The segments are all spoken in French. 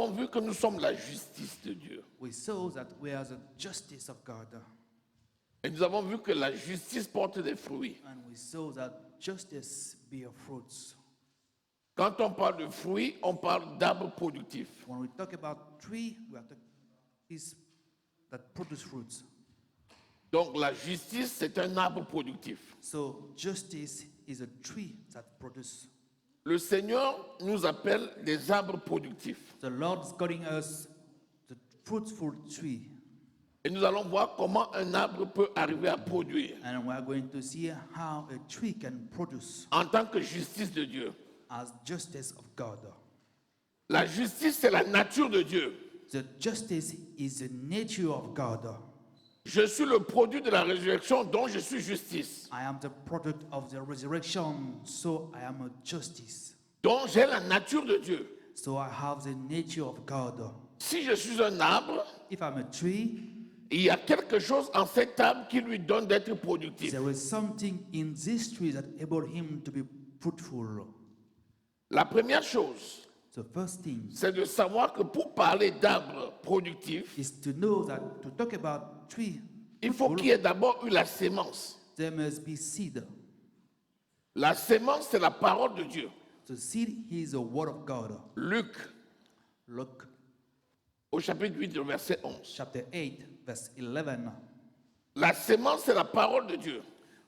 avons vu que nous sommes la justice de Dieu. We saw that we are the justice of God. Et nous avons vu que la justice porte des fruits. And we saw that justice bear fruits. Quand on parle de fruits, on parle d'arbres productifs. When we talk about tree, we are talking trees that produce fruits. Donc la justice, c'est un arbre productif. So justice is a tree that produces. Le Seigneur nous appelle des arbres productifs. The Lord is calling us the fruitful tree. Et nous allons voir comment un arbre peut arriver à produire And we are going to see how a tree can produce en tant que justice de Dieu. as justice of God. La justice, c'est la nature de Dieu. The justice is the nature of God. Je suis le produit de la résurrection dont je suis justice. I am the product of the resurrection, so I am a justice. Donc j'ai la nature de Dieu. So I have the nature of God. Si je suis un arbre, If I'm a tree, il y a quelque chose en cet arbre qui lui donne d'être productif. there is something in this tree that enables him to be fruitful. La première chose, The first thing c'est de savoir que pour parler d'arbre productif, is to know that to talk about tree, il faut qu'il y ait d'abord eu la sémence. there must be seed. La sémence, c'est la parole de Dieu. The seed is the word of God. Luc, Luke au chapitre 8, le verset 11. chapter 8, verse 11. La sémence, c'est la parole de Dieu.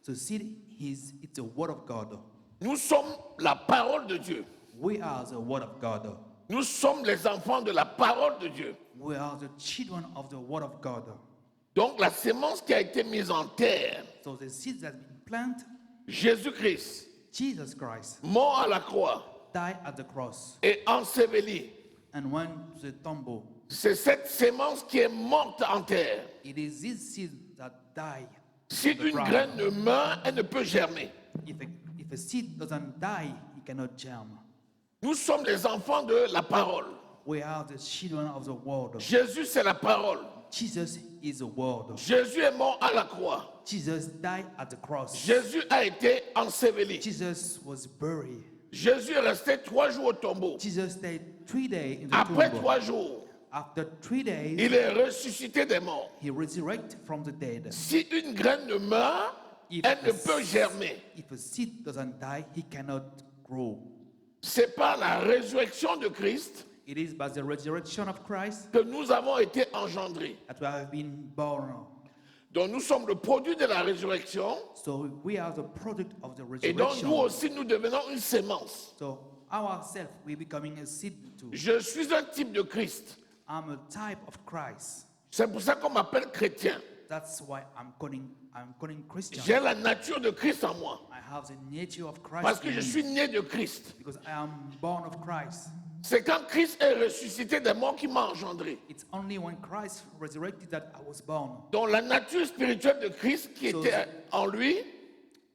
The seed is it's the word of God. Nous sommes la parole de Dieu. We are the word of God. Nous sommes les enfants de la parole de Dieu. We are the children of the word of God. Donc la sémence qui a été mise en terre, So the seed that has been planted, Jésus-Christ, Jesus Christ, mort à la croix died at the cross et enseveli, and went to the tomb. c'est cette sémence qui est morte en terre. It is this seed that died. Si the une ground. graine ne meurt, elle ne peut germer. If a seed doesn't die, it cannot germ. Nous sommes les enfants de la parole. We are the children of the word. Jésus, c'est la parole. Jesus is the word. Jésus est mort à la croix. Jesus died at the cross. Jésus a été enseveli. Jesus was buried. Jésus est resté 3 jours au tombeau. Jesus stayed 3 days in the Après tomb. 3 jours, After 3 days, il est ressuscité des morts. he resurrected from the dead. Si une graine ne meurt, elle ne peut germer. If a seed doesn't die, he cannot grow. C'est par la résurrection de Christ It is by the resurrection of Christ que nous avons été engendrés. that we have been born. Donc nous sommes le produit de la résurrection So we are the product of the et donc resurrection. nous aussi nous devenons une sémence. So ourselves, we're becoming a seed too. Je suis un type de Christ. I'm a type of Christ. C'est pour ça qu'on m'appelle chrétien. That's why I'm calling Christian. J'ai la nature de Christ en moi. I have the nature of Christ Parce que in je me, suis né de Christ. because I am born of Christ. C'est quand Christ est ressuscité des morts qui m'a engendré. It's only when Christ resurrected that I was born. Donc la nature spirituelle de Christ qui So était en lui,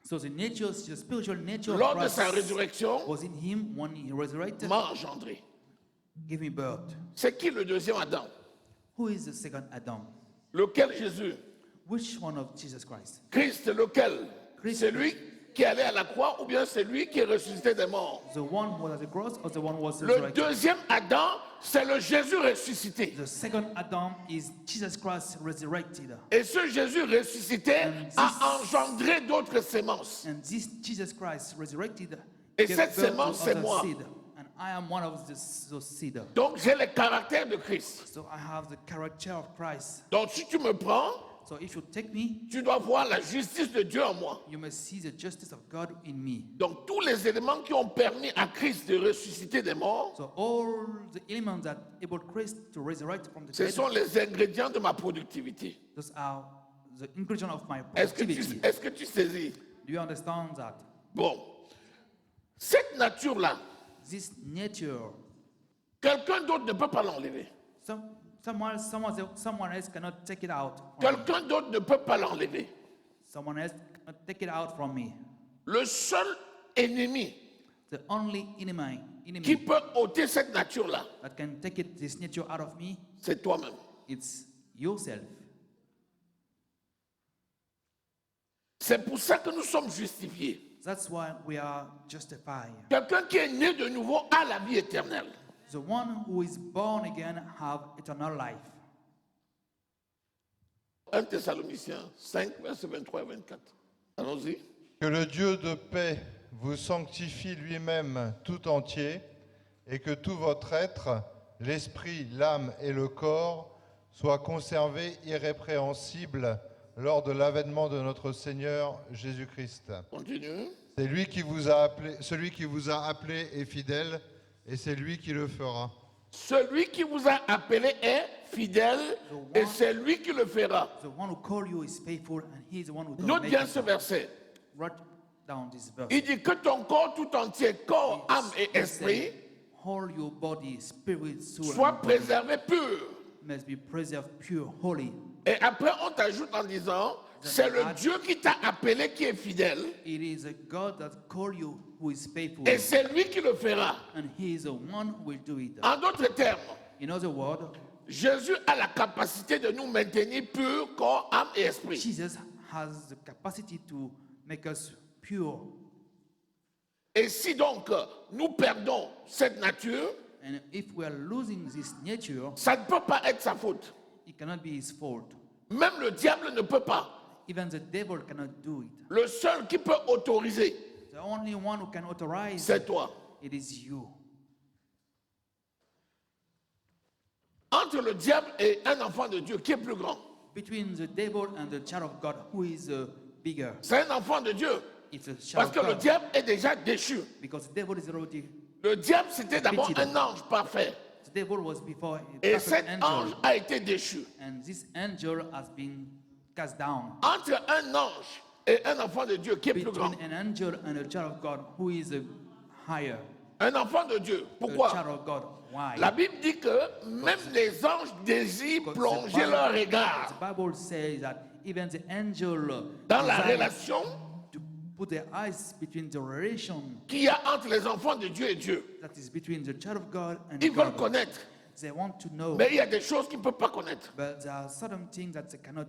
So the spiritual nature lors of de sa Christ résurrection, was in him when he resurrected. m'a engendré. Give me birth. C'est qui le deuxième Adam? Who is the second Adam? Lequel Jésus? Which one of Jesus Christ? Christ, lequel? Christ. C'est lui qui est allé à la croix ou bien c'est lui qui est ressuscité des morts? The one who was at the cross or the one who was Le resurrected? deuxième Adam, c'est le Jésus ressuscité. The second Adam is Jesus Christ resurrected. Et ce Jésus ressuscité a engendré d'autres sémences. And this Jesus Christ resurrected Et gave cette birth sémence, to c'est other moi. seed. And I am one of those seed. Donc j'ai le caractère de Christ. So I have the character of Christ. Donc si tu me prends, So if you take me, tu dois voir la justice de Dieu en moi. you must see the justice of God in me. Donc tous les éléments qui ont permis à Christ de ressusciter des morts, So all the elements that enabled Christ to resurrect from the ce dead, sont les ingrédients de ma productivité. those are the ingredient of my Est-ce productivity. que tu saisis? Do you understand that? Bon. Cette nature-là, This nature, quelqu'un d'autre ne peut pas l'enlever. someone else cannot take it out. From me. Quelqu'un d'autre ne peut pas l'enlever. Someone else cannot take it out from me. Le seul ennemi The only qui enemy peut ôter cette nature-là, that can take this nature out of me, c'est toi-même. it's yourself. C'est pour ça que nous sommes justifiés. That's why we are justified. Quelqu'un qui est né de nouveau a la vie éternelle. The one who is born again have eternal life. 1 Thessaloniciens 5, versets 23 et 24. Allons-y. Que le Dieu de paix vous sanctifie lui-même tout entier et que tout votre être, l'esprit, l'âme et le corps, soient conservés irrépréhensibles lors de l'avènement de notre Seigneur Jésus-Christ. Continue. C'est lui qui vous celui qui vous a appelé est fidèle et c'est lui qui le fera. Celui qui vous a appelé est fidèle et c'est lui qui le fera. The one who called you is faithful, and he is the one who Note does bien make ce it. verset. Write down this verse. Il dit que ton corps tout entier, corps, âme et He esprit, said, all your body, spirit, soul, soit and body préservé pur. must be preserved pure, holy. Et après, on t'ajoute en disant, c'est le Dieu qui t'a appelé qui est fidèle It is a God that called you who is faithful, et c'est lui qui le fera. and he is the one who will do it. En d'autres termes, In other words, Jésus a la capacité de nous maintenir purs, corps, âme et esprit. Jesus has the capacity to make us pure. Et si donc nous perdons cette nature, And if we are losing this nature, ça ne peut pas être sa faute. it cannot be his fault. Même le diable ne peut pas. Even the devil cannot do it. Le seul qui peut autoriser, The only one who can authorize c'est toi. it is you. Entre le diable et un enfant de Dieu, qui est plus grand? Between the devil and the child of God, who is bigger? C'est un enfant de Dieu. It's a child Parce of que le God. diable est déjà déchu. Because the devil is already, Le diable, c'était d'abord un ange parfait. the devil was before a Et perfect cet ange angel. a été déchu. And this angel has been cast down. Entre un ange et un enfant de Dieu, qui est plus grand? Between an angel and a child of God, who is higher? Un enfant de Dieu. A Pourquoi? child of God. Why? La Bible dit que même les anges désirent Because plonger leur the regard Bible says that even the angel dans la desire relation to put their eyes between the relation qu'il y a entre les enfants de Dieu et Dieu. that is between the child of God and Ils veulent God. connaître, They want to know, mais il y a des choses qu'ils ne peuvent pas connaître. but there are certain things that they cannot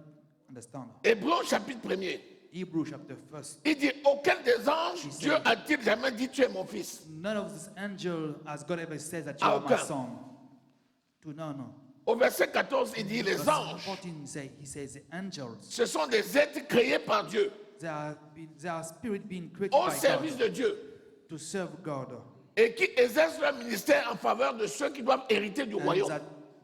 understand. Hébreux chapitre 1er, Hebrew chapter 1. il dit, auquel des anges Dieu a-t-il jamais dit, tu es mon fils? None of this angel has God ever said that you are my Aucun. son. To none. Au verset 14, il dit, les Verse anges, 14 he says the angels. ce sont des êtres créés par Dieu, They are spirit being created au by service God de Dieu, to serve God. et qui exercent leur ministère en faveur de ceux qui doivent hériter du And royaume. that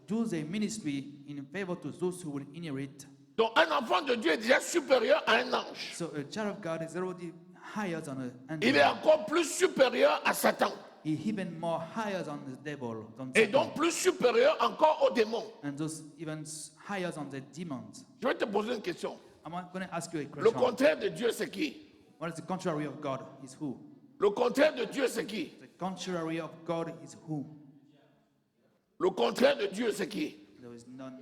do their ministry in favor to those who will inherit. Donc un enfant de Dieu est déjà supérieur à un ange. So a child of God is already higher than an Il est angel. encore plus supérieur à Satan. He even more higher than the devil, than Et Satan. donc plus supérieur encore aux démons. And those even higher than the demons. Je vais te poser une question. I'm going to ask you a Le question. contraire de Dieu, c'est qui? What is the contrary of God is who? Le contraire de Dieu, c'est qui? The contrary of God is who? Le contraire de Dieu, c'est qui? There is none.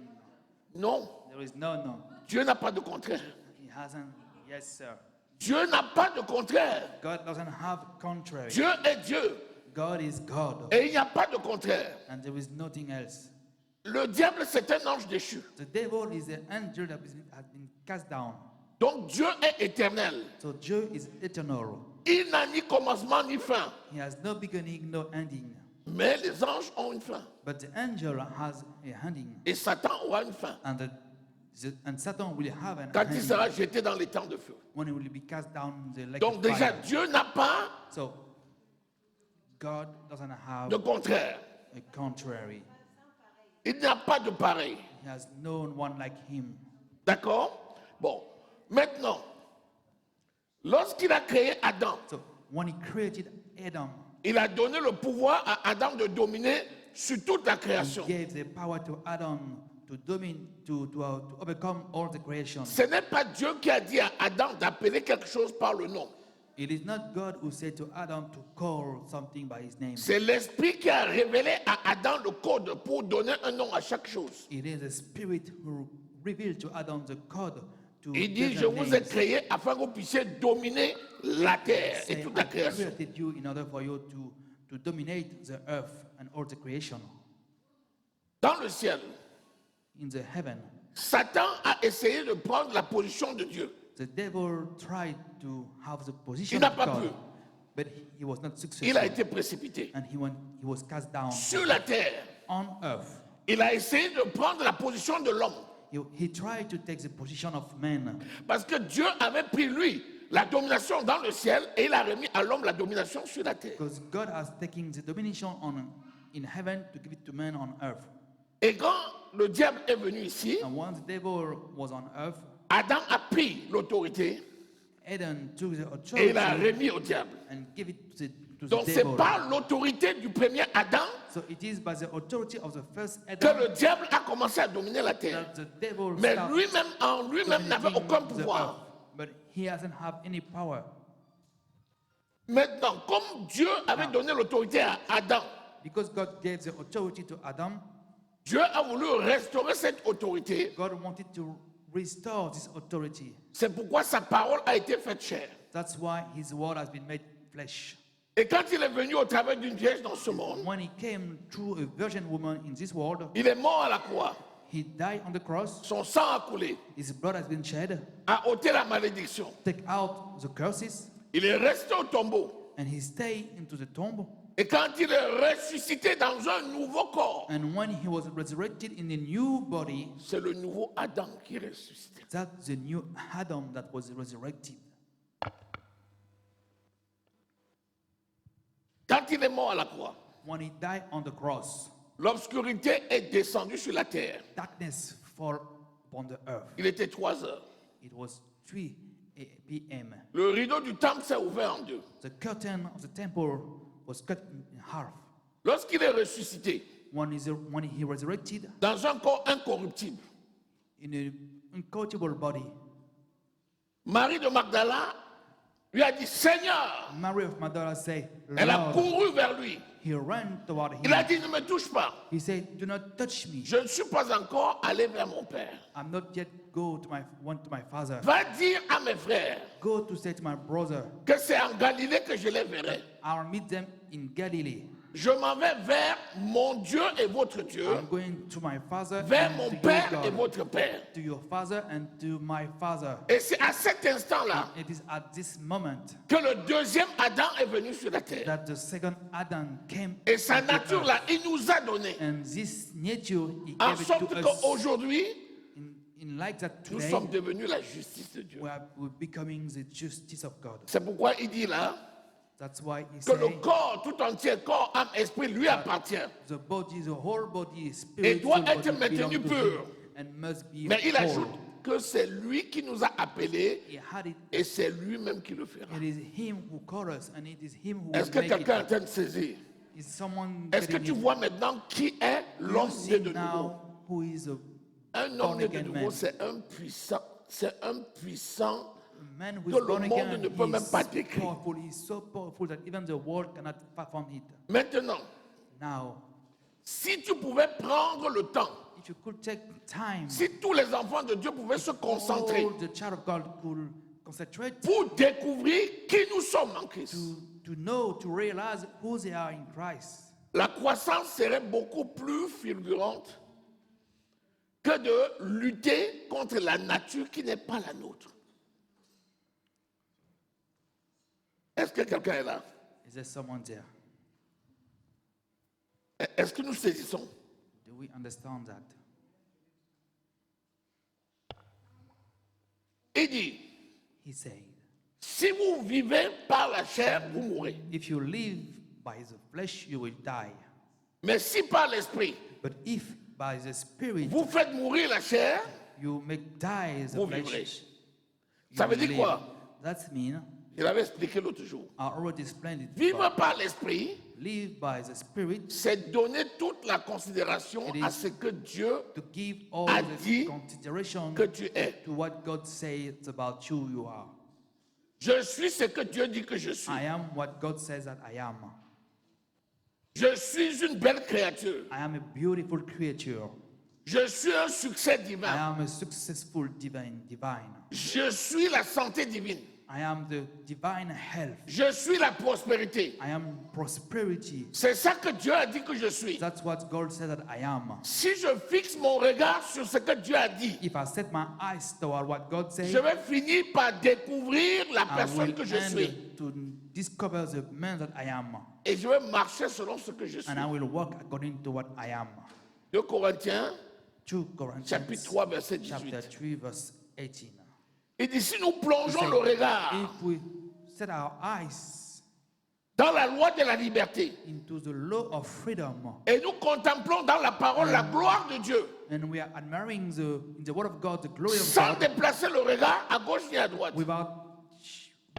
Non. There is no. Dieu n'a pas de contraire. He hasn't. Yes, sir. Dieu n'a pas de contraire. God doesn't have contrary. Dieu est Dieu. God is God. Et il n'y a pas de contraire. And there is nothing else. Le diable, c'est un ange déchu. The devil is the angel that has been cast down. Donc Dieu est éternel. So Dieu is eternal. Il n'a ni commencement ni fin. He has no beginning, no ending. Mais les anges ont une fin. But the angel has a ending. Et Satan aura une fin. And Satan will have an Quand il ending sera jeté dans les temps de feu. when he will be cast down the lake Donc of déjà, fire. Dieu n'a pas So God doesn't have de contraire. a contrary. Il n'y a pas de pareil. He has no one like him. D'accord? Bon. Maintenant, lorsqu'il a créé Adam, So when he created Adam, il a donné le pouvoir à Adam de dominer sur toute la he création. gave the power to Adam to overcome all the creation. Ce n'est pas Dieu qui a dit à Adam d'appeler quelque chose par le nom. It is not God who said to Adam to call something by his name. C'est l'Esprit qui a révélé à Adam le code pour donner un nom à chaque chose. It is the Spirit who revealed to Adam the code to Il dit, give je them vous ai names. créé afin que vous puissiez dominer la terre et Say, toute la I création. created you in order for you to dominate the earth and all the creation. Dans le ciel, In the heaven, Satan a essayé de prendre la position de Dieu. the devil tried to have the Il position n'a of pas God, pu. But he was not successful. Il a été précipité And he was cast down sur la terre. on earth. Il a essayé de prendre la position de l'homme. He tried to take the position of man Parce que Dieu avait pris lui la domination dans le ciel et il a remis à l'homme la domination sur la terre. because God has taken the domination in heaven to give it to man on earth. Et quand le diable est venu ici, And once the devil was on earth, Adam a pris l'autorité Adam took the et il a authority remis au diable. and gave it to the Donc c'est devil. par l'autorité du premier Adam So it is by the authority of the first que Adam le diable a commencé à dominer la terre. that the devil Mais started lui-même, en lui-même, n'avait dominating aucun the pouvoir. earth. But he doesn't have any power. Maintenant, comme Dieu avait donné l'autorité à Adam, Because God gave the authority to Adam, Dieu a voulu restaurer cette autorité. God wanted to restore this authority. C'est pourquoi sa parole a été faite chair. That's why his word has been made flesh. Et quand il est venu au travers d'une vierge dans ce monde, When he came through a virgin woman in this world, il est mort à la croix. he died on the cross. Son sang a coulé, His blood has been shed. a ôté la malédiction. Take out the curses, Il est resté au tombeau. and he stayed into the tomb. Et quand il est ressuscité dans un nouveau corps, And when he was resurrected in a new body, c'est le nouveau Adam qui est ressuscité. that's the new Adam that was resurrected. Quand il est mort à la croix, When he died on the cross, l'obscurité est descendue sur la terre. darkness fell upon the earth. Il était 3 heures. It was 3 p.m. Le rideau du temple s'est ouvert en deux. The curtain of the temple was cut in half. Lorsqu'il est ressuscité When he resurrected dans un corps incorruptible, in an incorruptible body, Marie de Magdala lui a dit, Seigneur, Mary of Magdala said, elle a Lord, couru vers lui. he ran toward Il a him. dit, ne me touche pas. He said, do not touch me. Je ne suis pas encore allé vers mon Père. I'm not yet went to my father. Va dire à mes frères Go to say to my brother, que c'est en Galilée que je les verrai. I'll meet them in Galilee. Je m'en vais vers mon Dieu et votre Dieu, I'm going to my father vers and mon to your Père et God, votre Père. to your father and to my father. Et c'est à cet instant-là It is at this moment que le deuxième Adam est venu sur la terre. that the second Adam came Et sa into nature, earth. là, il nous a donné. And this nature, he En gave it sorte to us qu'aujourd'hui, in like that nous today, sommes devenus la justice de Dieu. we're becoming the justice of God. C'est pourquoi il dit là That's why he que le said corps tout entier, corps, âme, esprit, lui appartient. the body, the whole body, Et spirit, doit soul, être body maintenu belong to pur. him and must be Mais il whole. ajoute que c'est lui qui nous a appelés He had it. et c'est lui-même qui le fera. It is him who called us, and it is him who Est-ce will que make quelqu'un est en it. train de saisir? Is someone Est-ce que getting tu it? vois maintenant qui est You l'homme see né de nouveau? now who is a Un homme born né de again nouveau, man. c'est un puissant man who que is le born monde again. ne peut même pas He's décrire. powerful. He's so powerful that even the world cannot perform it. Maintenant, Now, si tu pouvais prendre le temps, if you could take time, si tous les enfants de Dieu pouvaient se concentrer all the child of God could concentrate pour découvrir qui nous sommes en Christ, to know, to realize who they are in Christ, la croissance serait beaucoup plus fulgurante que de lutter contre la nature qui n'est pas la nôtre. Est-ce que quelqu'un est là? is there someone there? Est-ce que nous saisissons? Do we understand that? Il dit, He said, si vous vivez par la chair, vous mourrez. if you live by the flesh, you will die. Mais si par l'esprit, But if by the Spirit vous faites mourir la chair, you make die the vous flesh, vivrez. you Ça veut will dire live. quoi? That means, Je l'avais expliqué l'autre jour. I already explained it. Vivre before. par l'esprit, Live by the Spirit c'est donner toute la considération It à is ce que Dieu to give all a the dit consideration que tu es. to what God says about who you are. Je suis ce que Dieu dit que je suis. I am what God says that I am. Je suis une belle créature. I am a beautiful creature. Je suis un succès I divin. am a successful divine. Je suis la santé divine. I am the divine health. Je suis la prospérité. I am prosperity. C'est ça que Dieu a dit que je suis. That's what God said that I am. Si je fixe mon regard sur ce que Dieu a dit, If I set my eyes toward what God said, je vais finir par découvrir la I personne will que je suis. end to discover the man that I am. Et je vais marcher selon ce que je suis. And I will walk according to what I am. 2 Corinthiens, 2 Corinthians chapitre 3, verset chapter 18. 3, verse 18. Il dit, si nous plongeons Say, le regard if we set our eyes dans la loi de la liberté into the law of freedom, et nous contemplons dans la parole la gloire de Dieu, and we are admiring in the word of God the glory of sans God, déplacer le regard à gauche ni à droite, without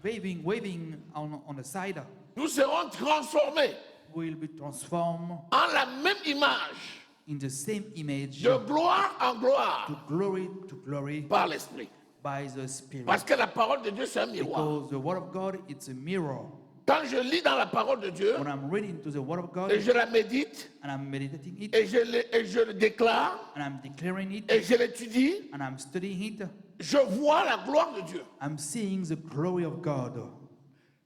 waving on the side, nous serons transformés we will be transformed en la même image, in the same image, de gloire en gloire, to glory par l'Esprit. by the Spirit. Parce que la parole de Dieu, c'est un miroir. Because the word of God, it's a mirror. Quand je lis dans la parole de Dieu, When I'm reading to the word of God et je la médite, and I'm meditating it et je le déclare, and I'm declaring it et je l'étudie, and I'm studying it, je vois la gloire de Dieu. I'm seeing the glory of God.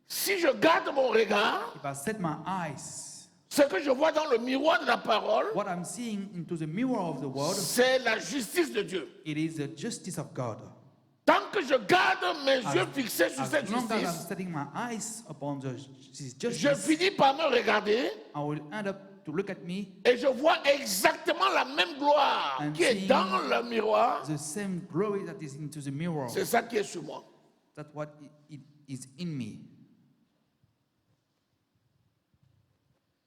Si je garde mon regard, If I set my eyes, ce que je vois dans le miroir de la parole, what I'm seeing into the mirror of the word, c'est la justice de Dieu. it is the justice of God. Tant que je garde mes yeux fixés sur cette As long as I'm justice, setting my eyes upon this je justice, finis par me regarder I will end up to look at me, et je vois exactement la même gloire I'm qui est seeing dans le miroir. the same glory that is into the mirror. C'est ça qui est sur moi. That's what it is in me.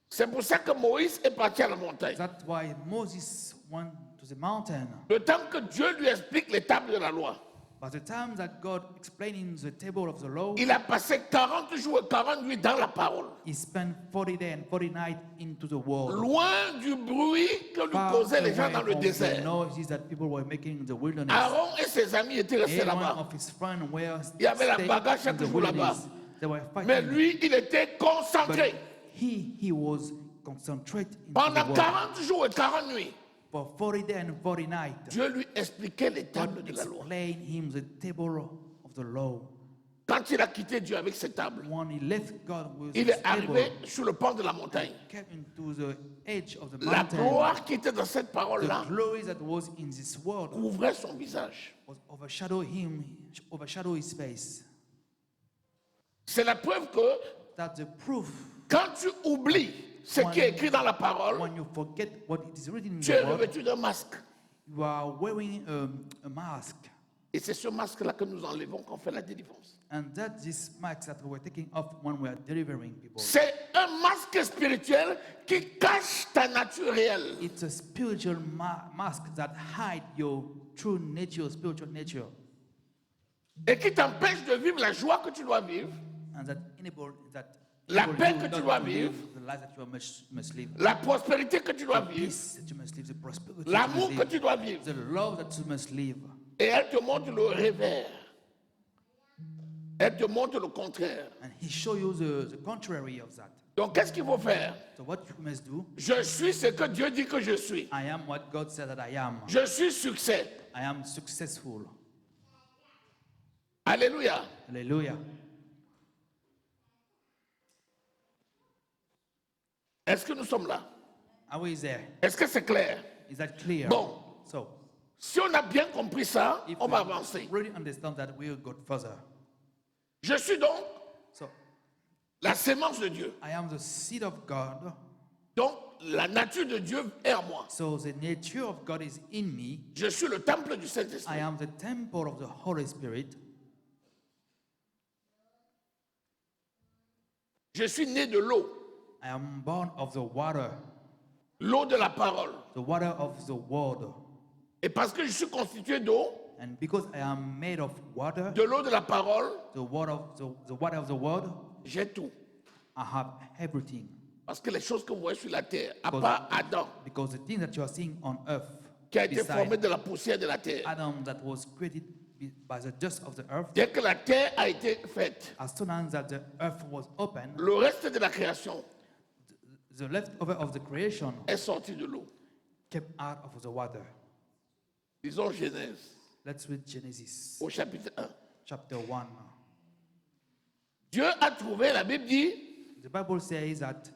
C'est pour ça que Moïse est parti à la montagne. That's why Moses went to the mountain. Le temps que Dieu lui explique les tables de la loi, By the time that God explaining the table of the law, il a passé 40 jours et 40 nuits dans la parole. he spent 40 days and 40 nights into the world. Loin du bruit que lui Far causaient les gens away dans le from the désert. noises that people were making in the wilderness. Aaron et ses amis étaient restés Every one là-bas. of his friends were Il y avait la staying bagarre in chaque the jour là-bas. wilderness. They were Mais fighting. lui, il était concentré. But he was concentrated into the Pendant word. 40 jours et 40 nuits, For 40 days and 40 nights, Dieu lui expliquait les God tables de la loi. explained him the table of the law. Quand il a quitté Dieu avec ces tables, When he left God with il his est arrivé table, sur le pont de la montagne. came into the edge of the La mountain. gloire qui était dans cette The parole-là glory that was in this world couvrait son visage. was overshadow him, overshadow his face. C'est la preuve que That's the proof. quand tu oublies ce qui est écrit dans la parole, When you forget what it is written in tu es the word, revêtu d'un masque. you are wearing a mask. Et c'est ce masque-là que nous enlevons quand on fait la délivrance. And that's this mask that we're taking off when we are delivering people. C'est un masque spirituel qui cache ta nature réelle. It's a spiritual mask that hide your true nature, spiritual nature, Et qui t'empêche de vivre la joie que tu dois vivre, and that enable La enable paix you que tu not dois to vivre, live the life that you must live, la prospérité que tu dois the vivre, peace that you must live, the prosperity that l'amour you que must tu live, dois vivre. the love that you must live. Et elle te montre le revers. Elle te montre le contraire. And he show you the contrary of that. Donc qu'est-ce qu'il faut faire? So what you must do, Je suis ce que Dieu dit que je suis. I am what God said that I am. Je suis succès. I am successful. Alléluia. Hallelujah. Est-ce que nous sommes là? Are we there? Est-ce que c'est clair? Is that clear? Bon. So, Si on a bien compris ça, if on va we avancer. really understand that, we'll go further. Je suis donc So, la sémence de Dieu. I am the seed of God. Donc la nature de Dieu est en moi. So the nature of God is in me. Je suis le temple du I Saint-Esprit. am the temple of the Holy Spirit. Je suis né de l'eau. I am born of the water L'eau de la parole. of the word. Et parce que je suis constitué d'eau, And because I am made of water, de l'eau de la parole, the water of the word, j'ai tout. I have everything. Parce que les choses que vous voyez sur la terre, à Because- part Adam, Because the things that you are seeing on earth, qui a été beside formé de la poussière de la terre, Adam that was created by the dust of the earth, dès que la terre a été faite, as soon as that the earth was open, le reste de la création the leftover of the creation est sorti de l'eau. came out of the water. Disons Genèse, Let's read Genesis au chapitre 1. chapter 1. Dieu a trouvé, la Bible dit, The Bible says that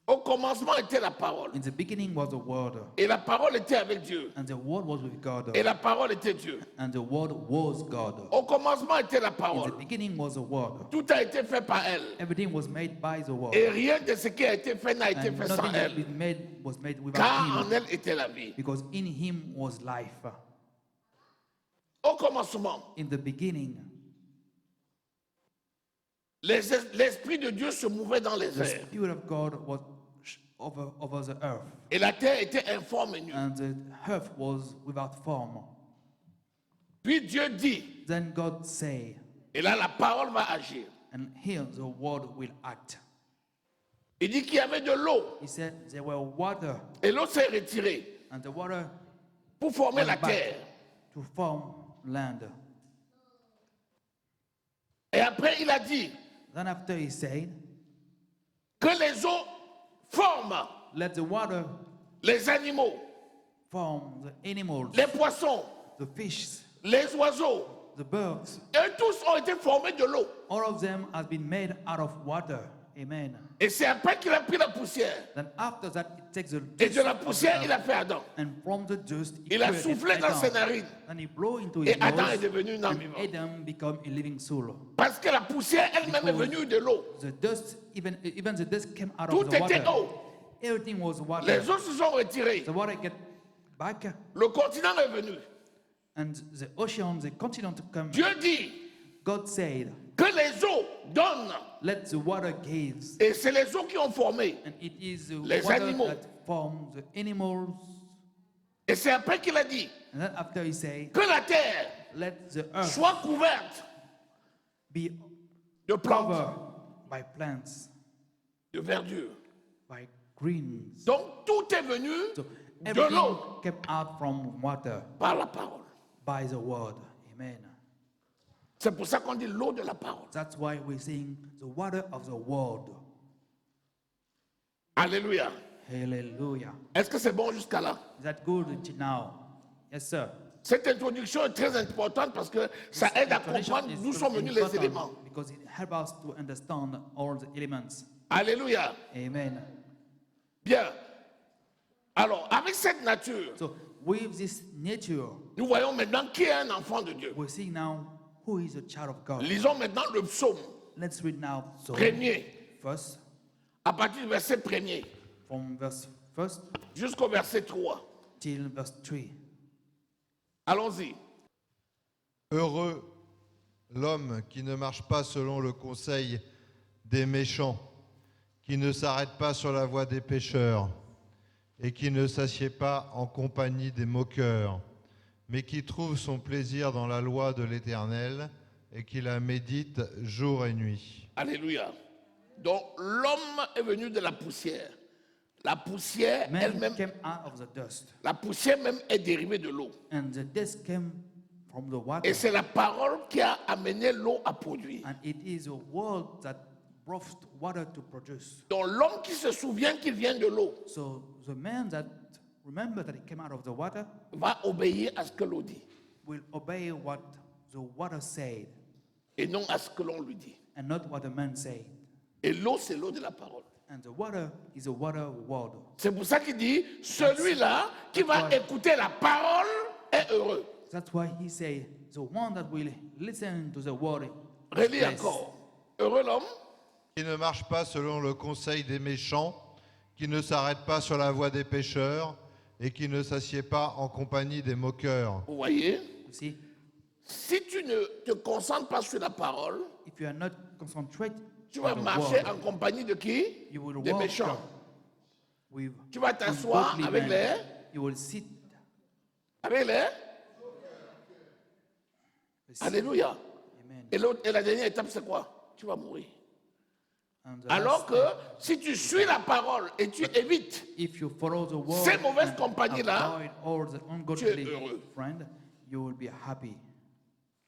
au commencement était la parole. in the beginning was the Word, Et la parole était avec Dieu. and the Word was with God, Et la parole était Dieu. and the Word was God. Au commencement était la In the parole. beginning was the Word. Tout a été fait par elle. Everything was made by the Word. Et rien de ce qui a été fait n'a été And fait sans nothing that elle. was made without Car en him, elle était la vie. because in him was life. Au commencement, In the beginning, l'Esprit de Dieu se mouvait dans les the airs. Spirit of God was over the earth, Et la terre était informe et nue. and the earth was without form. Puis Dieu dit, Then God said, et là la parole va agir. and here the Word will act. Il dit qu'il y avait de l'eau. He said there were water, Et l'eau s'est retirée and the water pour former went la back terre. to form land. Et après, il a dit Then after he said, que les eaux forment let the water les animaux, form the animals, les poissons, the fish, les oiseaux. the birds. Et tous ont été formés de l'eau. All of them has been made out of water. Amen. Et c'est après qu'il a pris la poussière. Then after that, it takes the Et dust de la of the poussière, il a earth, fait Adam. and from the dust, he Il a created soufflé dans ses Adam. narines. And he blew into Et his Adam est nose, devenu un homme and vivant. Adam became a living soul. Parce que la poussière elle-même est Because venue de l'eau. The dust, even the dust came out Tout of the était water. eau. Everything was water. Les eaux se sont retirées. The water get back, Le continent est venu. and the ocean, the continent come. Dieu dit God said, que les eaux donnent. let the water gives. Et c'est les eaux qui ont formé. And it is the Les water animaux. that forms the animals. Et c'est après qu'il a dit And then after he said, que la terre let the earth soit couverte be de plantes, covered by plants, de verdure. by greens. Donc tout est venu So de everything l'eau came out from water par la parole. by the word. Amen. C'est pour ça qu'on dit l'eau de la parole. That's why we sing the water of the word. Alléluia. Hallelujah. Est-ce que c'est bon jusqu'à là? Is that good until now? Yes, sir. Cette introduction est très importante parce que ça aide à Explanation comprendre is d'où sont venus les important éléments. because it helps us to understand all the elements. Alléluia. Amen. Bien. Alors, avec cette nature, So with this nature, nous voyons maintenant qui est un enfant de Dieu. we see now who is a child of God. Lisons maintenant le psaume Let's read now Psalm premier, first, à partir du verset premier from verse 1 jusqu'au verset 3. till verse 3. Allons-y. Heureux l'homme qui ne marche pas selon le conseil des méchants, qui ne s'arrête pas sur la voie des pécheurs et qui ne s'assied pas en compagnie des moqueurs, mais qui trouve son plaisir dans la loi de l'Éternel et qui la médite jour et nuit. Alléluia. Donc l'homme est venu de la poussière. La poussière Man elle-même, came out of the dust, la poussière même est dérivée de l'eau. and the dust came from the water. Et c'est la parole qui a amené l'eau à produire. And it is a word that brought water to produce. Donc l'homme qui se souvient qu'il vient de l'eau So the man that remember that it came out of the water va obéir à ce que l'eau dit will obey what the water said et non à ce que l'on lui dit. and not what the man said. Et l'eau, c'est l'eau de la parole. And the water is a water word. C'est pour ça qu'il dit, celui-là qui va écouter la parole est heureux. That's why he say the one that will listen to the word. is Relis blessed. encore. Heureux l'homme Qui ne marche pas selon le conseil des méchants, qui ne s'arrête pas sur la voie des pécheurs et qui ne s'assied pas en compagnie des moqueurs. Vous voyez, You see, si tu ne te concentres pas sur la parole, if you are not concentrated tu vas on the marcher word, en compagnie de qui? you will Des walk méchants. with Tu vas t'asseoir ungodly avec men. les... You will sit. Avec les... Alléluia. Amen. Et la dernière étape, c'est quoi? Tu vas mourir. And the Alors last que si tu suis la parole et tu évites, if you follow the word ces mauvaises and compagnies-là, avoid all the tu es ungodly heureux. friend, you will be happy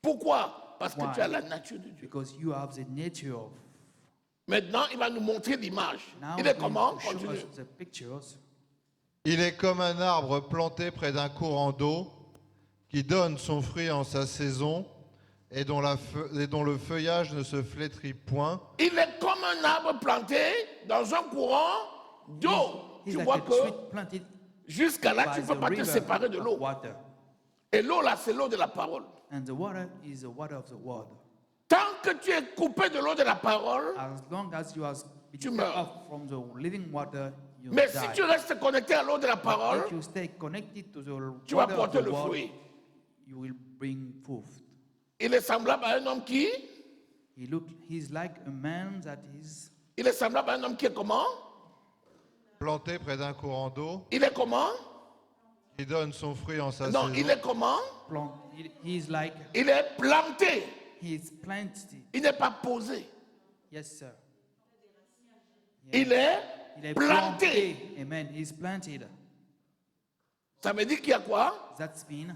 pourquoi? Parce que Why? tu as la nature de Dieu. because you have the nature of. Maintenant, il va nous montrer l'image. Now Il he's est going comment? to show Continue. us the pictures. Il est comme un arbre planté près d'un courant d'eau qui donne son fruit en sa saison et dont le feuillage ne se flétrit point. Il est comme un arbre planté dans un courant d'eau. He's Tu like vois a que tree planted jusqu'à là, tu by ne peux the pas te river séparer de of l'eau. water. Et l'eau, là, c'est l'eau de la parole. And the water is the water of the word. Tant que tu es coupé de l'eau de la parole, As long as you are Tu been meurs. cut off from the living water, you mais die. si tu restes connecté à l'eau de la parole, If you stay connected to the tu vas water of porter the le word, fruit. you will bring forth. Il est semblable à un homme qui He's like a man that is, Il est semblable à un homme qui est comment Planté près d'un courant d'eau, Il est comment qui donne son fruit en sa Non, saison. il est comment he's like, Il est planté. he's planted. Il n'est pas posé. Yes, sir. Il est Il est planté. planté. Amen. He's planted. Ça veut dire qu'il y a quoi That's mean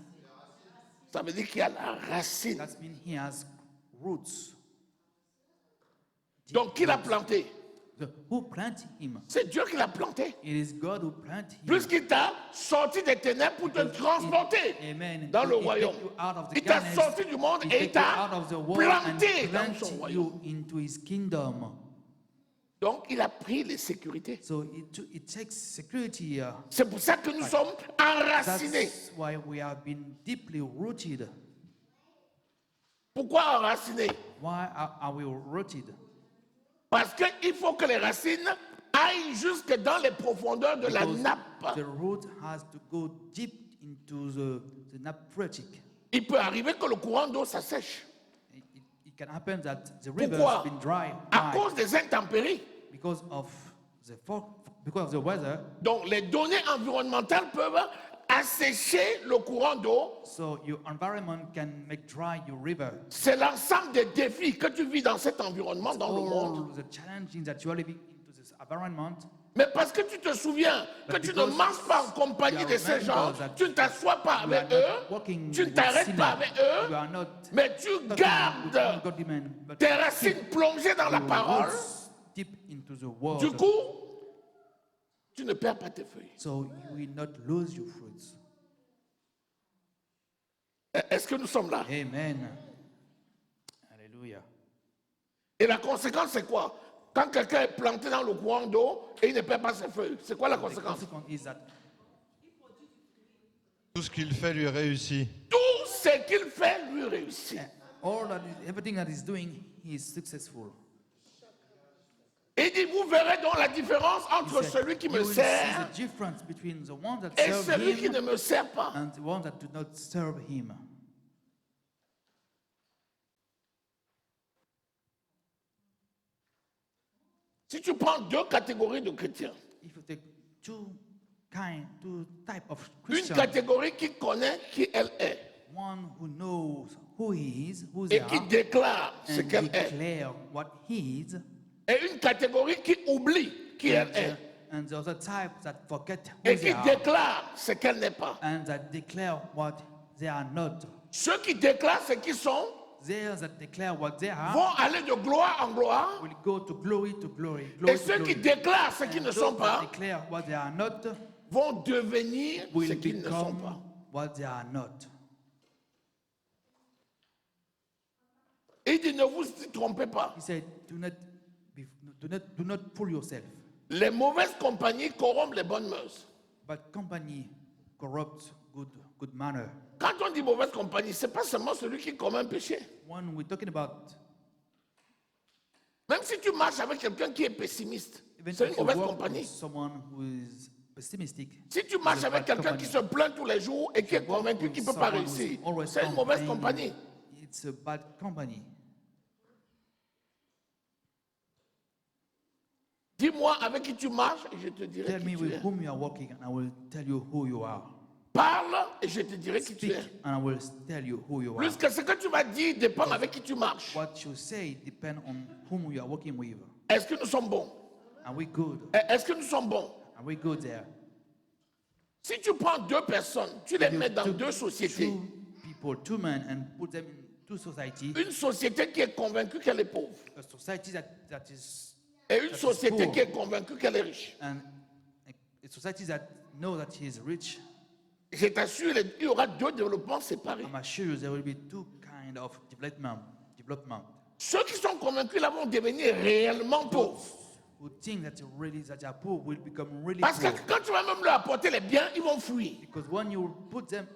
Ça veut dire qu'il y a la racine. he has roots. Donc, qui l'a planté Who planted him? C'est Dieu qui l'a planté. It is God who planted him. Puisqu'il t'a sorti des ténèbres pour te transporter Amen. dans le He royaume. take you out of the Il t'a darkness. sorti du monde He et il take you t'a out of the world planté and dans son planted royaume. you into his kingdom. Donc, il a pris les sécurités. So it takes security. C'est pour ça que nous sommes enracinés. That's why we have been deeply rooted. Pourquoi enracinés Why are we rooted? Parce qu'il faut que les racines aillent jusque dans les profondeurs de la Because nappe. the root has to go deep into the naphretic. Il peut arriver que le courant d'eau s'assèche. It can happen that the river Pourquoi has been dry. À Why? cause des intempéries. Because of the weather. Donc, les données environnementales peuvent assécher le courant d'eau. So your environment can make dry your river. C'est l'ensemble des défis que tu vis dans cet environnement, dans le monde. All the challenges that you are living into this environment. Mais parce que tu te souviens que tu ne marches pas en compagnie de ces gens, tu ne t'assois pas You are avec not eux, walking tu ne with t'arrêtes sinners. pas avec You eux, are not mais tu talking with gardes ungodly men, but tes you racines plongées dans la keep your parole. roots deep into the word. Du coup, tu ne perds pas tes feuilles. So you will not lose your fruits. Est-ce que nous sommes là? Amen. Hallelujah. Et la conséquence, c'est quoi? Quand quelqu'un est planté dans le courant d'eau et il ne perd pas ses feuilles, c'est quoi la The conséquence? consequence is that Tout ce qu'il fait lui réussit. Tout ce qu'il fait lui réussit. everything that he's doing, he is successful. Et il dit, vous verrez donc la différence He entre said, celui qui you me will see sert the difference between the ones that et serve celui qui him ne me sert pas. and the ones that do not serve him. Si tu prends deux catégories de chrétiens, If you take two type of une Christians, catégorie qui connaît qui elle est one who knows who he is, who et they qui are, déclare ce and qu'elle est, declare what he is, et une catégorie qui oublie qui elle est and the other type that forget who et they qui are, déclare ce qu'elle n'est pas. and that declare what they are not. Ceux qui déclarent ce qu'ils sont Those that declare what they are vont aller de gloire en gloire, will go to glory to glory. et Glory to ceux qui glory. déclarent ce qu'ils And ne those sont that pas declare what they are not vont devenir ce will qu'ils ne sont become pas. what they are not. Et il dit, ne vous y trompez pas. He said, do not fool yourself. Les mauvaises compagnies corrompent les bonnes mœurs. But company corrupts good manner. Quand on dit mauvaise compagnie, ce n'est pas seulement celui qui commet un péché. When we're talking about, Même si tu marches avec quelqu'un qui est pessimiste, even c'est if une you mauvaise work compagnie. with someone who is pessimistic, Si tu marches it's a avec bad quelqu'un qui company. se plaint tous les jours et qui est convaincu With qu'il ne peut pas someone who's réussir, always c'est une mauvaise complaining, compagnie. It's a bad company. Dis-moi avec qui tu marches et je te dirai Tell qui me tu with es. whom you are working, and I will tell you who you are. Parle et je te dirai qui tu Speak, es. and I will tell you who you are. Plus que ce que tu vas dire dépend avec qui tu marches. What you say depends on whom you are working with. Est-ce que nous sommes bons? Are we good? Est-ce que nous sommes bons? Are we good there? Si tu prends deux personnes, tu les You mets dans took deux sociétés. two people, two men, and put them in two societies. Une société qui est convaincue qu'elle est pauvre A society that is, et une That is société poor. qui est convaincue qu'elle est riche. and a society that know that he is rich. Je t'assure, il y aura deux développements séparés. I'm assure you there will be two kinds kind of development. Ceux qui sont convaincus là vont devenir réellement pauvres. Who think that they are poor will become really Parce que poor. quand tu vas même leur apporter les biens, ils vont fuir. Because when you put them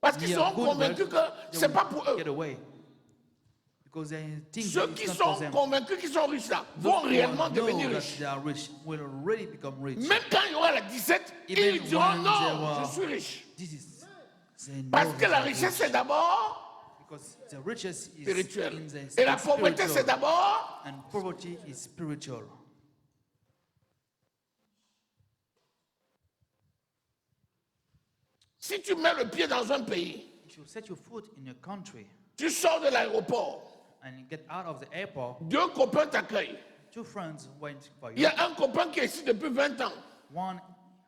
Parce qu'ils near sont good convaincus wealth, que they c'est will pas pour eux. get away. Because they think Ceux that qui it's not for sont them. convaincus qu'ils sont riches là Those vont who réellement know devenir that riches. they are rich will already become rich. Même quand il y aura la 17, Even ils diront when non, they were- je suis riche. This is they know Parce que that la they are richesse rich. c'est d'abord Because the riches is spirituel. in the Et la pauvreté c'est spiritual, d'abord. and poverty is spiritual. Si tu mets le pied dans un pays, If you set your foot in a country tu sors de l'aéroport, and you get out of the airport, 2 copains t'accueillent. two friends went for Il y you. a un copain qui est ici depuis 20 ans. One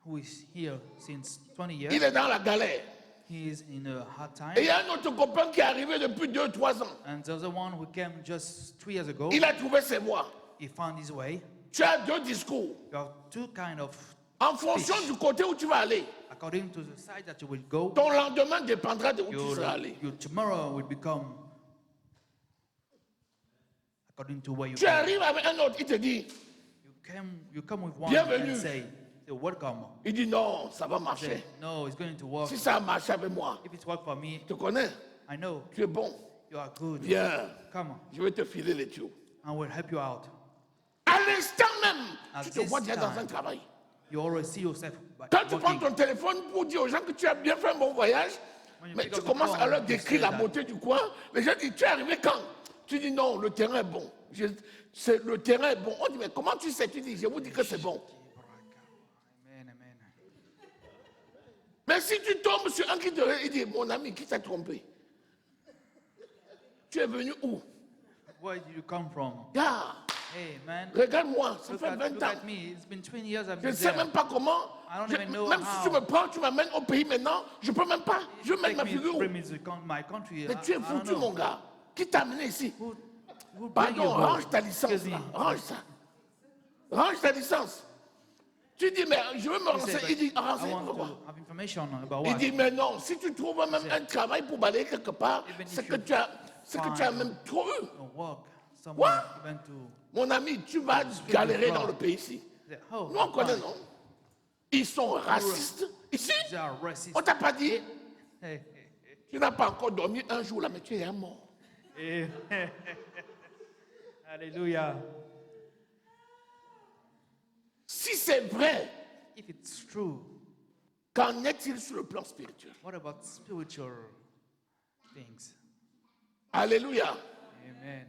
who is here since 20 Il years, est dans la galère. he is in a hard Et il y time. a un autre copain qui est arrivé depuis 2-3 ans. And the other one who came just 3 years ago, Il a trouvé ses voies. he found his way. Tu as 2 discours. You have two kind of, En fonction du côté où tu vas aller, according to the side that you will go, ton lendemain dépendra de où tu seras allé. your tomorrow will become according to where you Tu go. arrives avec un autre, il te dit, You come with one Bienvenue. and say, welcome. il dit non, ça va Say, marcher. no, it's going to work. Si ça a marché avec moi, If it worked for me, je te connais, I know tu es bon. you are good. Viens, Come on, je vais te filer les tuyaux. I will help you out. À l'instant même, At tu te this vois déjà dans time, un travail. You always see yourself Quand tu prends working. ton téléphone pour dire aux gens que tu as bien fait un bon voyage, When you mais pick tu up the commences phone, à leur you décrire say la that. beauté du coin, les gens disent, tu es arrivé quand? Tu dis non, le terrain est bon. Le terrain est bon. On dit, mais comment tu sais? Tu dis, je vous dis que c'est bon. Amen, amen. Mais si tu tombes sur un qui te dit, mon ami, qui t'a trompé? Tu es venu où? Where did you come from? Regarde, Hey, man. regarde-moi, ça Look fait 20 look ans. at me. It's been 20 years I've Je ne been sais there. même pas comment. I don't even know Même si tu how. me prends, tu m'amènes au pays maintenant, je peux même pas. Je vais mettre ma figure où? Bring me to my country. Mais tu es I don't foutu, know. mon gars. Qui t'a amené ici? Who bring Pardon, you range here? ta licence. Excuse Là. me. Range ça. Range ta licence. Tu dis, mais je veux me He said, renseigner. Il dit, but I renseigne want pourquoi? to have information about Il what. dit, mais non, si tu trouves même un travail pour balayer quelque part, Even c'est if que you tu as find- même trop eu. To work somewhere, even to. Mon ami, tu vas galérer dans le pays ici. Say, oh, Nous, on connaît, fine. non? Ils sont racistes. Ici, They are racist. on t'a pas dit, Hey, tu n'as pas encore dormi un jour là, mais tu es un mort. hey, hey. Hallelujah. Si c'est vrai, If it's true, qu'en est-il sur le plan spirituel? what about spiritual things? Alléluia. Amen.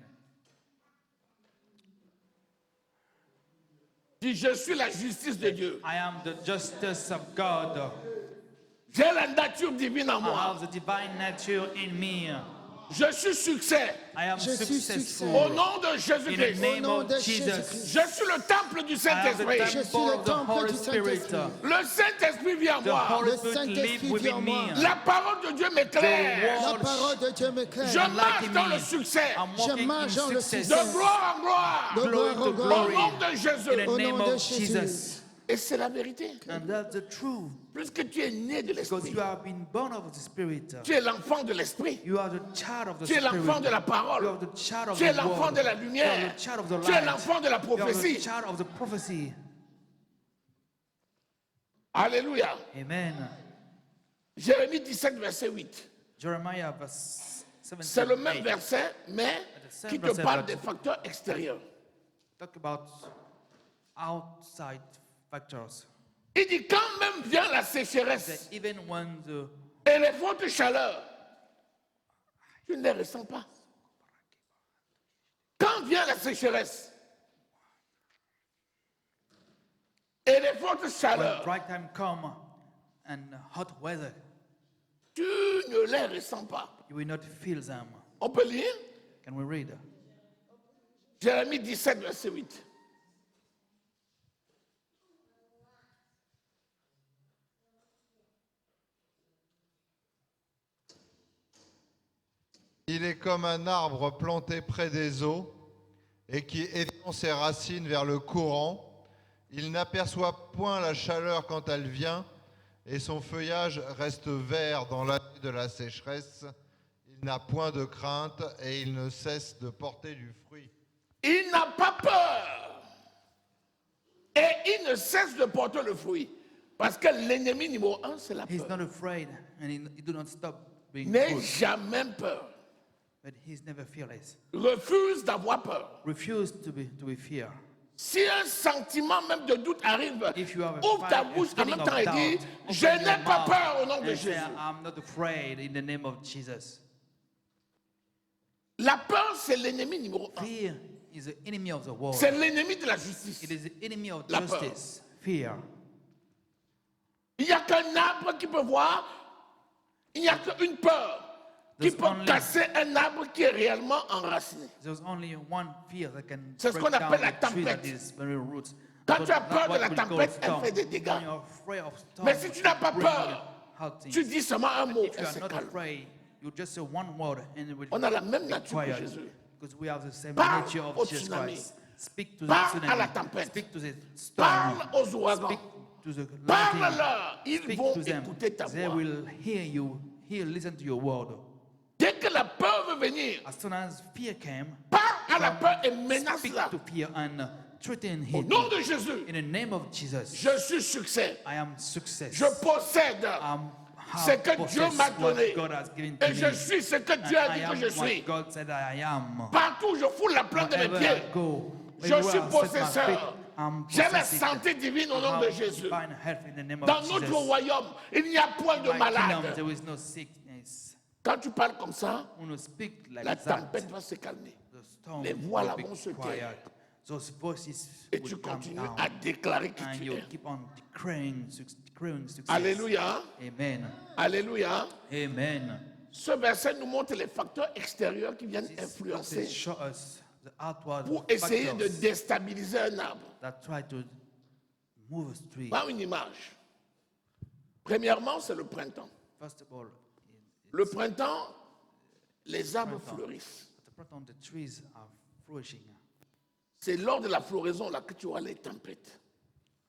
Dis, je suis la justice de Dieu. I am the justice of God. J'ai la nature divine en I moi. have the divine nature in me. Je suis succès. I am Je suis successful. Au nom de In the Jésus-Christ. name nom of de Jesus. Jésus-Christ. Je suis le temple du I am the Saint-Esprit. Je suis temple le of the temple Holy du Spirit. Saint-Esprit. Le Saint-Esprit vit en The moi. Holy Le Spirit Saint-Esprit lives vit within en moi. me. La parole de Dieu m'éclaire. La parole de Dieu m'éclaire. Je marche Like dans me. le succès. I'm Je walking in marche dans le success. De gloire en gloire. De Glory gloire to en Au gloire. glory. nom de In Jésus. the Au name nom de of Jésus. Jesus. Et c'est la vérité. And that's the truth. Puisque tu es né de Because l'Esprit. you have been born of the Spirit. Tu es l'enfant de l'Esprit. You are the child of the Tu es Spirit. l'enfant de la You parole. are the child of Tu es the l'enfant word. de la You lumière. are the child of the Tu es light. l'enfant de la You are the prophétie. child of the prophecy. Alléluia. Amen. Jérémie 17, verset 8. Jeremiah verse 17. C'est le même verset, mais same qui te verset, parle but- des facteurs extérieurs. Talk about outside factors. Il dit, quand même vient la sécheresse That even when the et les fortes chaleurs, tu ne les ressens pas. Quand vient la sécheresse et les fortes when chaleurs, dry time come and hot weather, tu ne les ressens pas. you will not feel them. On peut lire Can we read? Jérémie 17, verset 8. Il est comme un arbre planté près des eaux et qui étend ses racines vers le courant. Il n'aperçoit point la chaleur quand elle vient et son feuillage reste vert dans l'année de la sécheresse. Il Il n'a point de crainte et il ne cesse de porter du fruit. Il n'a pas peur. Et il ne cesse de porter le fruit. Parce que l'ennemi numéro un, c'est la He's peur. not afraid and he do not stop being N'aie good. jamais peur. But he's never fearless. Refuse d'avoir peur. Refuse to be fear. Si un sentiment même de doute arrive, If you have a ouvre ta fire- a bouche en feeling même of temps et doubt, dis, open je your n'ai pas mouth peur au nom de and say, Jésus. I'm not afraid in the name of Jesus. La peur, c'est l'ennemi numéro un. Fear is the enemy of the world. C'est l'ennemi de la justice. It is the enemy of La peur. justice. Fear. Il n'y a qu'un arbre qui peut voir, il n'y a qu'une peur qui There's peut only- casser un arbre qui est réellement enraciné. There's only one fear that can C'est ce break qu'on down appelle la the tree that tempête. is very roots. Quand But tu as that's peur de what la we call tempête, elle storm. fait des dégâts. When you're afraid of storm, Mais si tu n'as pas bring peur, hard things. tu dis seulement un mot, If you elle are se not calme. afraid, you just say one word and it will On a la même be nature que quiet. Jésus. Because we have the same Parle nature of au Jesus tsunami. Christ. Speak to the Parle tsunami. à la tempête. Speak to the storm. Parle aux ouragans. Speak to the lightning. Parle-leur. Ils Speak vont to them. écouter ta They voix. will hear you. Listen to your word. Dès que la peur veut venir, As soon as fear came, parle à la peur et speak menace-la. to fear and threaten Au him. nom de Jésus, In the name of Jesus, je suis succès. I am success. Je possède ce have que Dieu possessed m'a what donné. God has given to Et je me. suis ce que And Dieu a I dit am que je suis. what God said I am. Partout, je fous la plante de mes Wherever pieds. I go, Je everywhere suis I set my feet, possesseur. I'm J'ai la possessing. santé divine au nom I de have Jésus. divine health in the name of Dans Jesus. notre royaume, il n'y a point de In my kingdom, malade. there is no sickness. Quand tu parles comme ça, When you speak like la that, tempête va se calmer. the storm les voix là will be vont se taire. quiet. Those voices Et tu will calm continues down. à déclarer qui And tu you es. keep on declaring success. Alléluia. Amen. Alléluia. Amen. Ce verset nous montre les facteurs extérieurs qui viennent This influencer show us the outward pour essayer de factors déstabiliser un arbre. that try to move a tree. Pas une image. Premièrement, c'est le printemps. First of all, Le printemps, les arbres Printemps. fleurissent. at the printemps, the trees are flourishing. C'est lors de la floraison là que tu auras les tempêtes.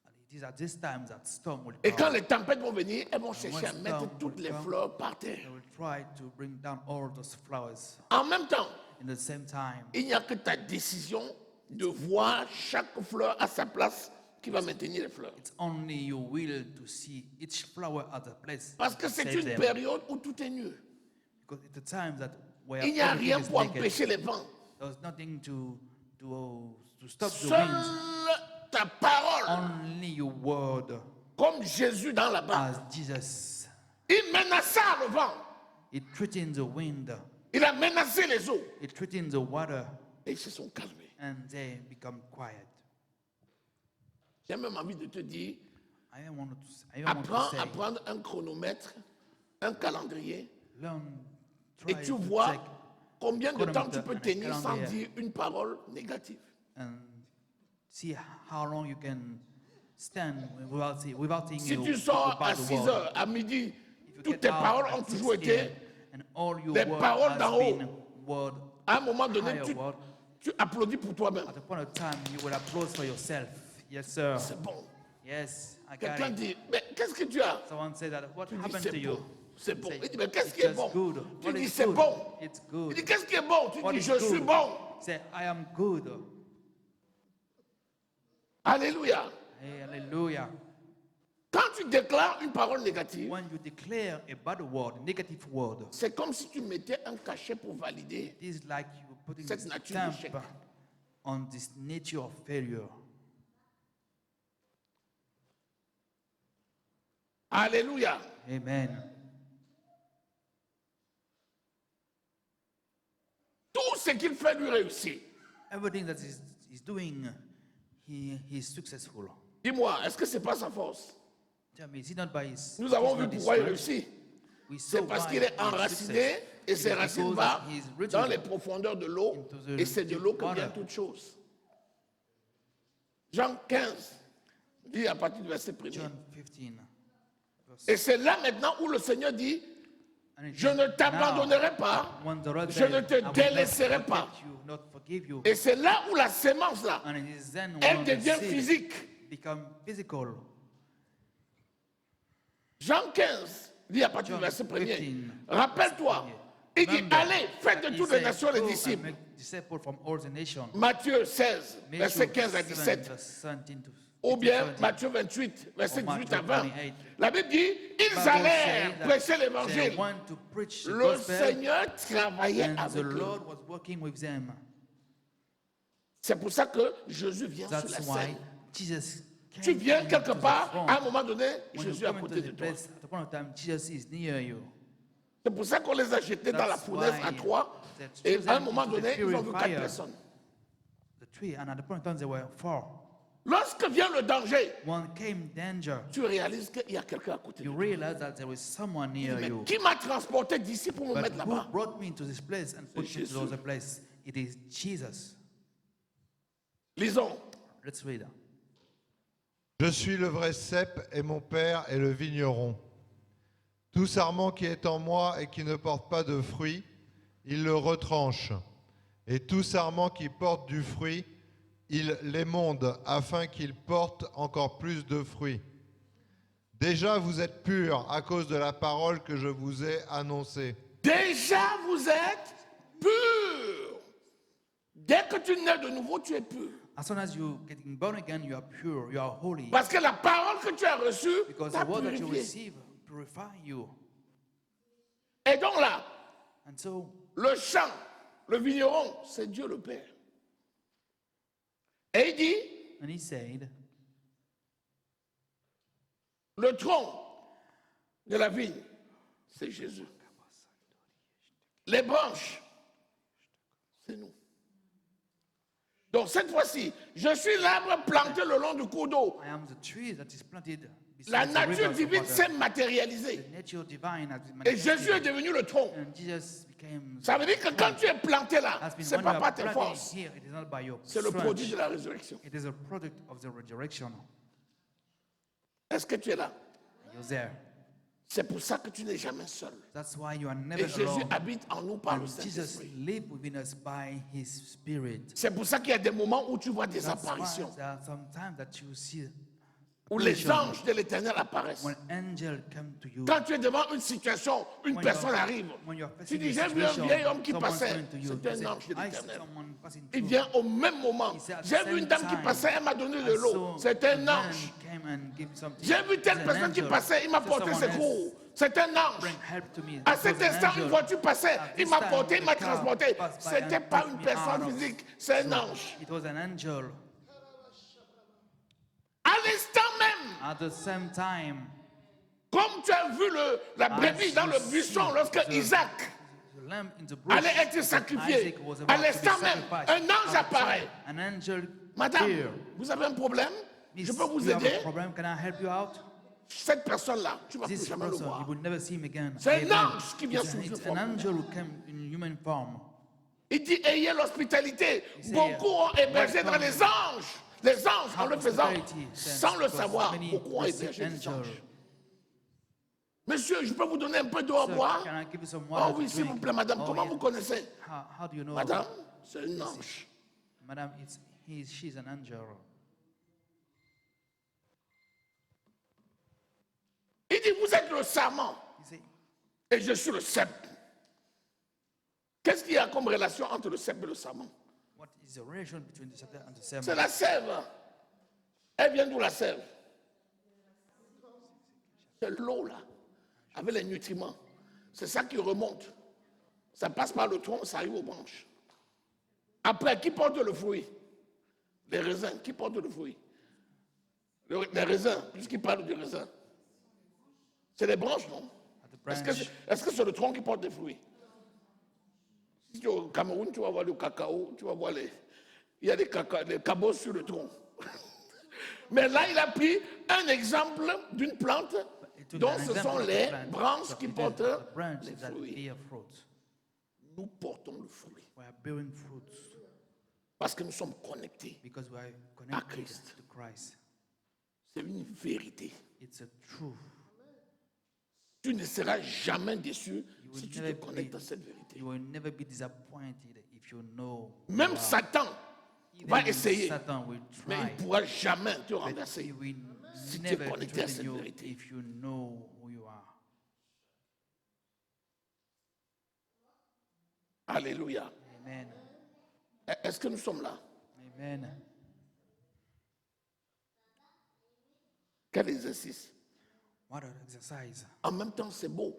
And it is at this time that storm will Et quand come. les tempêtes vont venir, elles vont when chercher à mettre storm toutes will les come, fleurs par terre. They will try to bring down all those flowers. En même temps, In the same time, il n'y a que ta décision de voir chaque fleur à sa place qui va maintenir les fleurs. it's only your will to see each flower at a place. Parce que to c'est save une them. période où tout est nu. Because it's a time that where Il n'y a everything rien is pour naked. empêcher les vents. There's nothing to stop the Seule wind. ta parole, Only your word, comme Jésus dans la barque. as Jesus. Il menaça le vent. It threatens the wind. Il a menacé les eaux. It threatens the water, Et ils se sont calmés. and they become quiet. J'ai même envie de te dire, I don't want to apprends say, à prendre un chronomètre, un calendrier, learn, et try tu to vois check combien de temps tu chronomètre peux and tenir sans calendrier. dire une parole négative. and see how long you can stand without saying Si you tu sors à about the 6 word. heures, à midi, If you toutes get tes out paroles at ont 6 toujours été, a.m. and all your les word paroles has d'en haut. been word, à un moment donné, higher word. tu applaudis pour toi-même. At a point of time, you will applaud for yourself. Yes, sir. C'est bon. Yes, I got Quelqu'un it. dit, mais qu'est-ce que tu as? Someone said that. What Tu dis, happened c'est to you? bon. C'est bon. Say, Il dit, mais qu'est-ce "It's qui est just bon? good." Tu What dis, is c'est good? bon. It's Il good. dit, qu'est-ce qui est bon? Tu What dis, is je suis good? bon. Say, I am good. Alléluia. Hey, hallelujah. Quand tu déclares une parole négative, When you declare a bad word, negative word, c'est comme si tu mettais un cachet pour valider. it is like you putting Cette a nature stamp d'échec. on this nature of failure. Alléluia. Amen. Tout ce qu'il fait lui réussit. Everything that he's doing, he's successful. Dis-moi, est-ce que c'est pas sa force? Tell me, is it not by his? Nous avons it's vu not his pourquoi il strength? réussit. We C'est saw parce why qu'il est he is enraciné success. et It ses is racines because vont he is rooted dans les profondeurs de l'eau into the et c'est de l'eau que water. vient toute chose. Jean 15 dit à partir du verset 1er. John 15. Et c'est là maintenant où le Seigneur dit, And it je is ne now, t'abandonnerai pas, when the Lord je said, ne te "I will not délaisserai pas." forget you, not forgive you. Et c'est là où la sémence là, And it is then elle when the devient seed physique. become physical. Jean 15 dit à partir du John verset 1er, 15, rappelle-toi, Il dit, Remember, allez, faites de he toutes les said, nations les "Go and disciples. make disciples from all the nations." Matthieu 16, Matthew verset 15 à 7, 17. verse 17 to Ou bien 17. Matthieu 28, verset Or 18 à Matthew 20. 28. La Bible dit, ils Bible allèrent say that prêcher they l'évangile. want to preach the Le gospel, Seigneur travaillait and the avec eux. Lord was working with them. C'est pour ça que Jésus vient sur la That's why scène. Jesus came Tu viens into quelque the part, front. à un moment donné, When Jésus you est à come côté into de the toi. place, at the point of time, Jesus is near you. C'est pour ça qu'on les a jetés dans la That's fournaise à why trois. they Et threw à un them moment into the donné, ils ont vu 4 purifier. personnes. The tree, and at the point of time, there were 4. Lorsque vient le danger, One came danger. tu réalises qu'il y a quelqu'un à côté de You toi. realize that there is someone near Mais you. qui m'a transporté d'ici pour me But mettre who là-bas? brought me to this place and put me Jésus. to the other place? It is Jesus. Lisons. Let's read. Je suis le vrai cep et mon père est le vigneron. Tout sarment qui est en moi et qui ne porte pas de fruit, il le retranche. Et tout sarment qui porte du fruit, il l'émonde afin qu'il porte encore plus de fruits. Déjà vous êtes purs à cause de la parole que je vous ai annoncée. Déjà, vous êtes purs. Dès que tu nais de nouveau, tu es pur. As soon as you getting born again, you are pure, you are holy. Parce que la parole que tu as reçue Because t'a the word that you purifié. receive purify you. Et donc là, And so, le champ, le vigneron, c'est Dieu le Père. Et il dit, and he said, le tronc de la vigne, c'est Jésus. Les branches, c'est nous. Donc cette fois-ci, je suis l'arbre planté le long du cours d'eau. I am the tree that is planted La beside the nature rivers of divine water. s'est matérialisée. The nature divine has been Et Jésus est manifested. devenu le tronc. And Jesus became Ça veut dire que quand tu es planté là, has been ce n'est when pas you par are tes planted forces, here, it is not by your c'est le strength. produit de la résurrection. It is a product of the resurrection. Est-ce que tu es là? You're there. C'est pour ça que tu n'es jamais seul. That's why you are never Et Jésus alone. habite en nous par le And Jesus Saint-Esprit. lives within us by His Spirit. C'est pour ça qu'il y a des moments où tu vois des That's why apparitions, there are some times that you see où les apparitions anges de l'Éternel apparaissent. when angels come to you. Quand tu es devant une situation, une When personne you're- arrive, when you're tu facing dis, a j'ai vu un situation, vieil homme qui someone passait. coming to you, C'est you un say, ange de I see l'Éternel. someone passing Il through. vient au même moment. He said, at the J'ai vu same une dame qui time, passait, elle m'a donné de I l'eau. saw C'est a un man ange. came and gave something. J'ai vu telle He's an personne qui angel. passait, il m'a So porté someone secours. else C'est un ange. bring help to me. À It cet was an instant, angel. une voiture passait, At il this m'a time, porté, il m'a the car transporté. passed by C'était and pas took une me personne out of- physique, c'est un ange. It was an angel. À l'instant même, At the same time, comme tu as vu la brebis dans le buisson lorsque Isaac the lamb in the bush, allait être sacrifié, Isaac was à about to be l'instant même, sacrificed. un ange At the apparaît. time, an angel Madame, appeared. vous avez un problème? Miss, Je peux vous you have a aider? problem? Can I help you out? Cette personne-là, tu ne vas plus This jamais le person, you voir. will never see him again. C'est un Amen. ange qui vient sous It's forme an humaine. angel who came in human form. Il dit, ayez l'hospitalité. said, Beaucoup ont hébergé dans welcome. les anges. Les anges, en Have le faisant, hospitality, sans le because savoir, many beaucoup ont receive hébergé des angel. anges. Monsieur, je peux vous donner un peu d'eau à Sir, boire? can I give you some water Oh oui, to s'il vous drink? plaît, madame. Oh, Comment yes. vous connaissez? How do you know? Madame, c'est un ange. Madam, she's an angel. Il dit, vous êtes le sarment You see, et je suis le cep. Qu'est-ce qu'il y a comme relation entre le cep et le sarment? what is the relation between the scepter and the sermon? C'est la sève. Elle vient d'où la sève? C'est l'eau là, avec les nutriments. C'est ça qui remonte. Ça passe par le tronc, ça arrive aux branches. Après, qui porte le fruit? Les raisins. Qui porte le fruit? Les raisins, puisqu'il parle du raisin. C'est les branches, non? At the Est-ce branch. que c'est le tronc qui porte des fruits? Si tu es au Cameroun, tu vas voir le cacao, tu vas voir il y a des cabots sur le tronc. Mais là, il a pris un exemple d'une plante It took dont an ce example sont of the les plant. branches So qui it is portent the branch les that fruits. bear fruit. Nous portons le fruit We are bearing fruits parce que nous sommes connectés. because we are connected Christ. to Christ. C'est une vérité. It's a truth. Tu ne seras jamais déçu You si will tu te never connectes be- à cette vérité. You will never be disappointed if you know. who Même you are. Satan Even va essayer, Satan will mais il try, ne pourra jamais te but renverser. he will si tu es never connecté à threaten cette you vérité. if you know who you are. Alléluia. Amen. Est-ce que nous sommes là? Amen. Quel exercice? What an exercise. En même temps, c'est beau.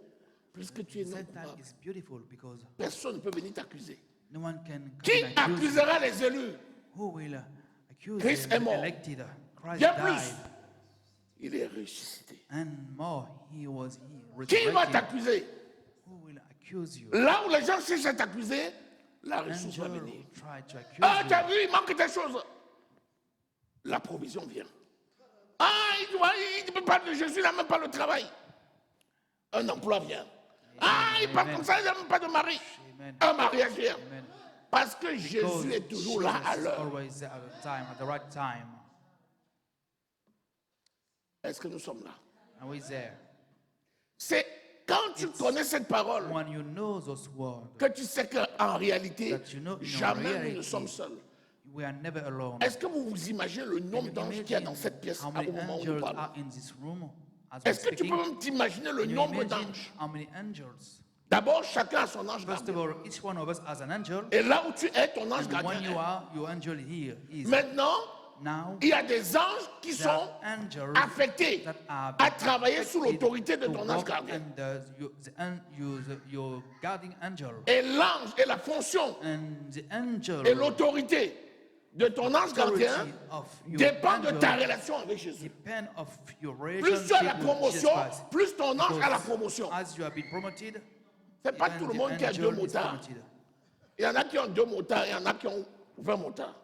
Puisque tu es non Same time coupable, is beautiful because personne ne peut venir t'accuser. no one can come Qui and accuse you. accusera les élus? Who will accuse Christ the est mort. elected? Christ Bien died. plus, il est ressuscité. And more, he was Qui va resurrected. t'accuser? Who will accuse you? Là où les gens cherchent à t'accuser, la ressource va Angel venir. will try to accuse Ah, tu as you. vu, il manque des choses. La provision vient. Ah, il ne peut pas, Jésus n'a même pas le travail. Un emploi vient. Ah, il parle comme ça, il n'a même pas de mari. Amen. Un mariage vient. Amen. Parce que Because Jésus est toujours là à Jesus is l'heure. always there at the time, at the right time. Est-ce que nous sommes là? And we're there. C'est quand tu connais cette parole When you know those words, que tu sais qu'en réalité, that you know in jamais nous ne reality, sommes seuls. we are never alone. Est-ce que vous vous imaginez le nombre Can you d'anges qu'il y a dans imagine cette pièce how au many moment où nous angels parlons? are in this room as we're Est-ce que tu speaking? peux même t'imaginer le Can you nombre imagine d'anges? how many angels? D'abord, chacun a son ange First gardien. of all, each one of us has an angel. Et là où tu es, ton ange And gardien when you est. are, your angel here is. Maintenant, Now, il y a des anges qui there are sont angels affectés that are à travailler sous affected l'autorité de to ton ange walk gardien. under your guarding angel. Et l'ange et la fonction And the angel et l'autorité de ton ange gardien authority of your dépend de ta angel relation avec Jésus. depend of your Plus relationship tu as la with promotion, Jesus Christ. plus ton ange a la Because promotion. as you have been promoted, C'est pas even tout le the monde qui a deux angel is motards. promoted. Il y en a qui ont 2 motards, il y en a qui ont 20 motards.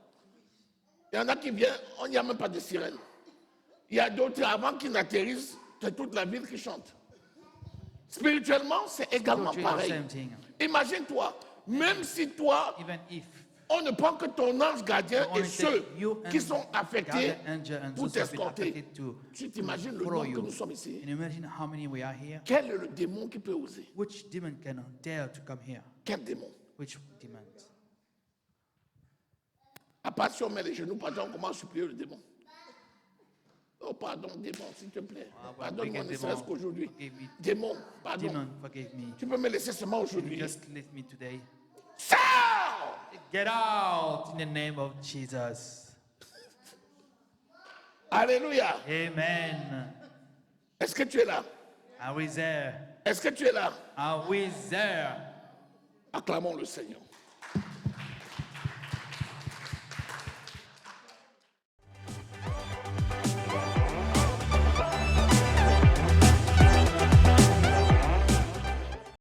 Il y en a qui viennent, il n'y a même pas de sirène. Il y a d'autres, avant qu'ils n'atterrissent, c'est toute la ville qui chante. Spirituellement, c'est également Spiritually, the pareil. same thing. Imagine-toi, même si toi, Even if on ne prend que ton ange gardien you et only ceux take you qui and sont affectés guardian angel and pour those who have been t'escorter, affected to tu t'imagines le follow nombre que you. nous sommes ici. Can you imagine how many we are here? Quel est le démon qui peut oser? Which demon can dare to come here? Quel démon? Which demon? À part si on met les genoux, pardon, on commence à supplier le démon. Oh, pardon, démon, s'il te plaît. Pardonne-moi, forgive ne me, serait-ce qu'aujourd'hui. forgive me. Démon, pardon. Demon, forgive me. Tu peux me laisser seulement Can you aujourd'hui. just leave me today? Sors! Get out in the name of Jesus. Alléluia. Amen. Est-ce que tu es là? Are we there? Est-ce que tu es là? Are we there? Acclamons le Seigneur.